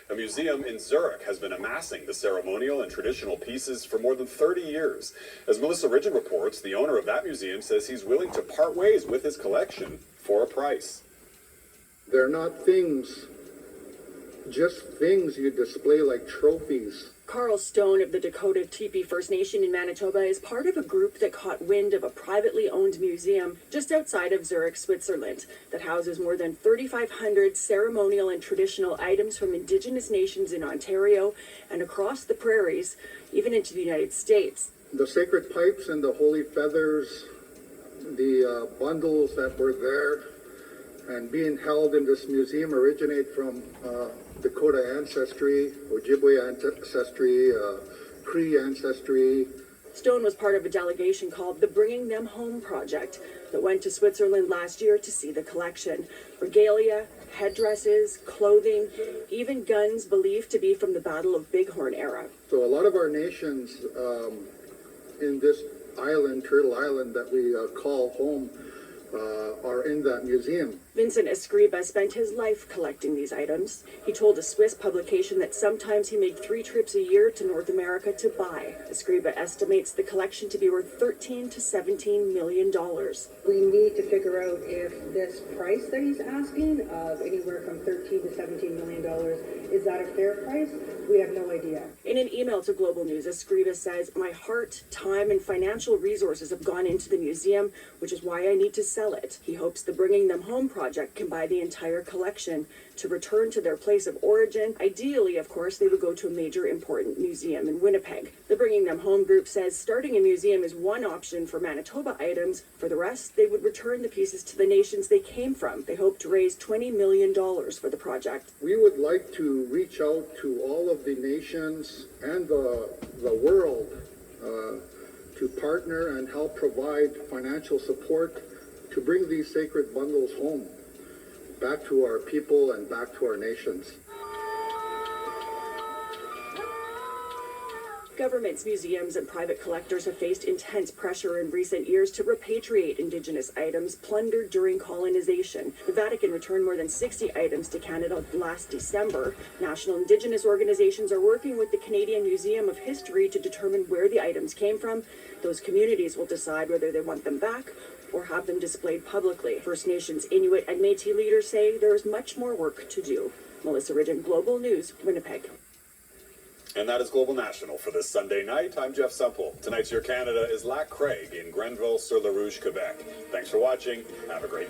A museum in Zurich has been amassing the ceremonial and traditional pieces for more than 30 years. As Melissa Ridgen reports, the owner of that museum says he's willing to part ways with his collection for a price. They're not things, just things you display like trophies. Carl Stone of the Dakota Teepee First Nation in Manitoba is part of a group that caught wind of a privately owned museum just outside of Zurich, Switzerland, that houses more than 3,500 ceremonial and traditional items from Indigenous nations in Ontario and across the prairies, even into the United States. The sacred pipes and the holy feathers, the bundles that were there and being held in this museum originate from Dakota ancestry, Ojibwe ancestry, Cree ancestry. Stone was part of a delegation called the Bringing Them Home Project that went to Switzerland last year to see the collection. Regalia, headdresses, clothing, even guns believed to be from the Battle of Bighorn era. So a lot of our nations in this island, Turtle Island, that we call home, are in that museum. Vincent Escriba spent his life collecting these items. He told a Swiss publication that sometimes he made 3 trips a year to North America to buy. Escriba estimates the collection to be worth $13 to $17 million. We need to figure out if this price that he's asking of anywhere from $13 to $17 million, is that a fair price? We have no idea. In an email to Global News, Escriba says, "My heart, time, and financial resources have gone into the museum, which is why I need to sell it." He hopes the Bringing Them Home project can buy the entire collection to return to their place of origin. Ideally, of course, they would go to a major important museum in Winnipeg. The Bringing Them Home group says starting a museum is one option for Manitoba items. For the rest, they would return the pieces to the nations they came from. They hope to raise $20 million for the project. We would like to reach out to all of the nations and the world to partner and help provide financial support to bring these sacred bundles home, back to our people and back to our nations. Governments, museums, and private collectors have faced intense pressure in recent years to repatriate Indigenous items plundered during colonization. The Vatican returned more than 60 items to Canada last December. National Indigenous organizations are working with the Canadian Museum of History to determine where the items came from. Those communities will decide whether they want them back or have them displayed publicly. First Nations, Inuit, and Métis leaders say there is much more work to do. Melissa Ridgen, Global News, Winnipeg. And that is Global National for this Sunday night. I'm Jeff Semple. Tonight's Your Canada is Lac Craig in Grenville-sur-la-Rouge, Quebec. Thanks for watching. Have a great night.